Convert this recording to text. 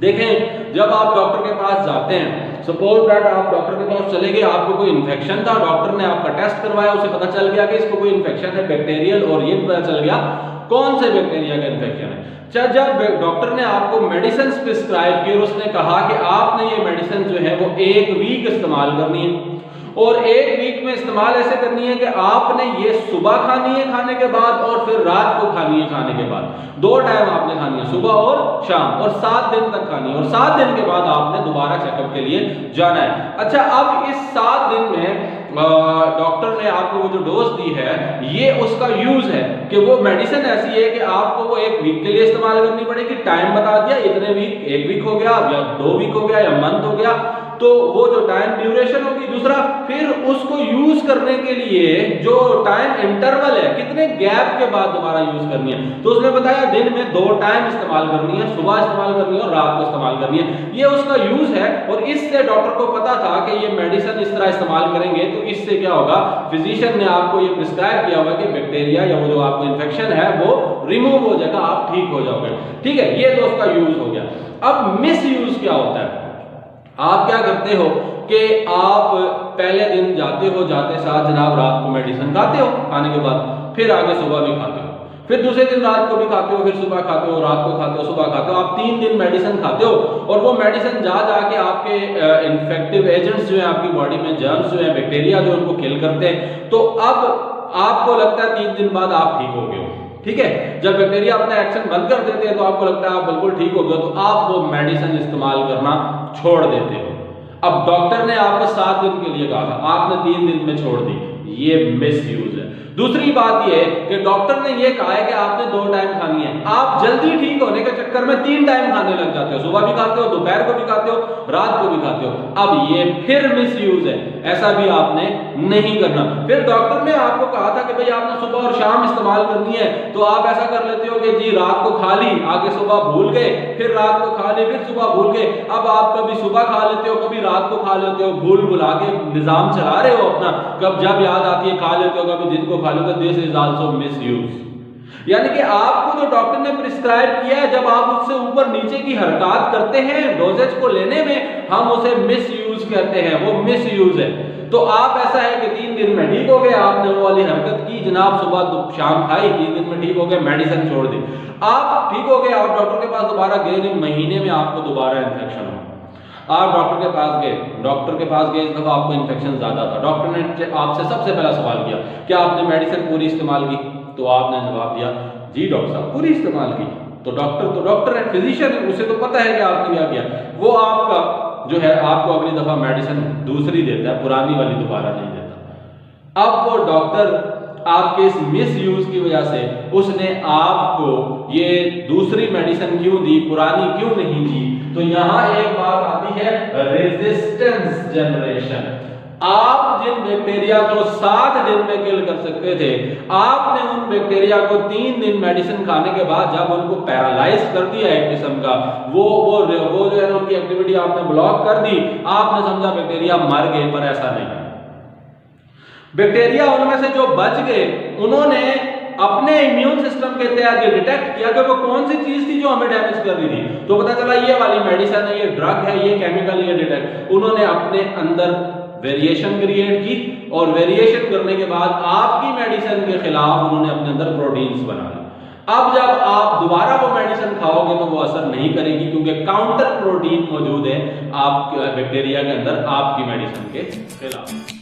देखें, जब आप डॉक्टर के पास जाते हैं, सपोज दैट आप डॉक्टर के पास चले गए, आपको कोई इन्फेक्शन था, डॉक्टर ने आपका टेस्ट करवाया, उसे पता चल गया कि इसको कोई इन्फेक्शन है बैक्टीरियल, और ये पता चल गया कौन से बैक्टीरिया का इन्फेक्शन है। जब डॉक्टर ने आपको मेडिसिन प्रिस्क्राइब की और उसने कहा कि आपने ये मेडिसिन जो है वो 1 वीक इस्तेमाल करनी है, और 1 वीक में इस्तेमाल ऐसे करनी है कि आपने ये सुबह खानी है खाने के बाद, और फिर रात को खानी है खाने के बाद, 2 टाइम आपने खानी है, सुबह और शाम, और 7 दिन तक खानी है, और 7 दिन के बाद आपने दोबारा चेकअप के लिए जाना है। अच्छा, अब इस 7 दिन में डॉक्टर ने आपको वो जो डोज दी है, ये उसका यूज है कि वो मेडिसिन ऐसी है कि आपको वो 1 वीक के लिए इस्तेमाल करनी पड़ेगी। टाइम बता दिया, इतने वीक, 1 वीक हो गया या 2 वीक हो गया या मंथ हो गया, तो वो जो टाइम ड्यूरेशन होगी। दूसरा, फिर उसको यूज करने के लिए जो टाइम इंटरवल है, कितने गैप के बाद दोबारा यूज करनी है, तो उसने बताया दिन में 2 टाइम इस्तेमाल करनी है, सुबह इस्तेमाल करनी है और रात को इस्तेमाल करनी है। ये उसका यूज है, और इससे डॉक्टर को पता था कि ये मेडिसिन इस तरह इस्तेमाल करेंगे तो इससे क्या होगा, फिजिशियन ने आपको ये प्रिस्क्राइब किया होगा कि बैक्टीरिया या वो जो आपको इन्फेक्शन है वो रिमूव हो जाएगा, आप ठीक हो जाओगे। ठीक है, ये तो उसका यूज हो गया। अब मिस यूज क्या होता है? आप क्या करते हो कि आप पहले दिन जाते हो, जाते साथ जनाब रात को मेडिसिन खाते हो, खाने के बाद फिर आगे सुबह भी खाते हो, फिर दूसरे दिन रात को भी खाते हो, फिर सुबह खाते हो, रात को खाते हो, सुबह खाते हो, आप 3 दिन मेडिसिन खाते हो, और वो मेडिसिन जा जाके आपके इन्फेक्टिव एजेंट्स जो है आपकी बॉडी में, जर्म्स जो है, बैक्टीरिया जो उनको किल करते हैं। तो अब आपको लगता है 3 दिन बाद आप ठीक हो गए हो। ठीक है, जब बैक्टीरिया अपना एक्शन बंद कर देते हैं तो आपको लगता है आप बिल्कुल ठीक हो गए, तो आप वो मेडिसिन इस्तेमाल करना छोड़ देते हो। अब डॉक्टर ने आपको 7 दिन के लिए कहा था, आपने 3 दिन में छोड़ दी, ये मिस यूज है। दूसरी बात ये कि डॉक्टर ने ये कहा है कि आपने 2 टाइम खानी है, आप जल्दी ठीक होने के चक्कर में 3 टाइम खाने लग जाते हो, सुबह भी खाते हो, दोपहर को भी खाते हो, रात को भी खाते हो। अब ये फिर मिस यूज है, ऐसा भी आपने नहीं करना। फिर डॉक्टर ने आपको कहा था कि भाई आपने सुबह और शाम इस्तेमाल करनी है, तो आप ऐसा कर लेते हो कि जी रात को खा ली, आगे सुबह भूल गए, फिर रात को खा ली, फिर सुबह भूल गए। अब आप कभी सुबह खा लेते हो, कभी रात को खा लेते हो, भूल भुला के निजाम चला रहे हो अपना, कब जब याद आती है खा लेते हो, कभी दिन को खा लेते हो। This is also misuse. यानी कि आपको जो डॉक्टर ने प्रिस्क्राइब किया है, जब आप उससे ऊपर नीचे की हरकत करते हैं डोजेज को लेने में, हम उसे मिसयूज कहते हैं, वो मिसयूज है। तो आप ऐसा है कि 3 दिन में ठीक हो गए, आपने वो वाली हरकत की जनाब, सुबह तो शाम खाई, 3 दिन में ठीक हो गए, मेडिसिन छोड़ दी, आप ठीक हो गए, आप डॉक्टर के पास दोबारा गए नहीं, महीने में आपको दोबारा इन्फेक्शन हो, आप डॉक्टर के पास गए, इस दफा आपको इन्फेक्शन ज्यादा था, डॉक्टर ने आपसे सबसे पहला सवाल किया कि आपने मेडिसिन पूरी इस्तेमाल की, तो आपने जवाब दिया जी डॉक्टर साहब पूरी इस्तेमाल की। तो डॉक्टर है, फिजिशियन है, उसे तो पता है कि आपने क्या किया, वो आपका जो है आपको अगली दफा मेडिसिन दूसरी देता है, पुरानी वाली दोबारा नहीं देता। अब वो डॉक्टर आपके इस मिस यूज की वजह से उसने आपको ये दूसरी मेडिसिन क्यों दी, पुरानी क्यों नहीं दी? तो यहां एक बात आती है, रेजिस्टेंस जनरेशन। आप जिन बैक्टीरिया को 7 दिन में किल कर सकते थे, आपने उन बैक्टीरिया को 3 दिन मेडिसिन खाने के बाद जब उनको पैरालाइज कर दिया एक किस्म का, वो जो है उनकी एक्टिविटी आपने ब्लॉक कर दी, आपने समझा बैक्टीरिया मर गए, पर ऐसा नहीं। बैक्टीरिया उनमें से जो बच गए, उन्होंने अपने इम्यून सिस्टम के तहत ये डिटेक्ट किया कि वो कौन सी चीज थी जो हमें डैमेज कर रही थी, तो पता चला ये वाली मेडिसिन है, ये ड्रग है, ये केमिकल, ये डिटेक्ट। उन्होंने अपने अंदर वेरिएशन क्रिएट की, और वेरिएशन करने के बाद आपकी मेडिसिन के खिलाफ उन्होंने अपने अंदर प्रोटीन्स बना ली। अब जब आप दोबारा वो मेडिसिन खाओगे तो वो असर नहीं करेगी, क्योंकि काउंटर प्रोटीन मौजूद है आप बैक्टीरिया के अंदर आपकी मेडिसिन के खिलाफ।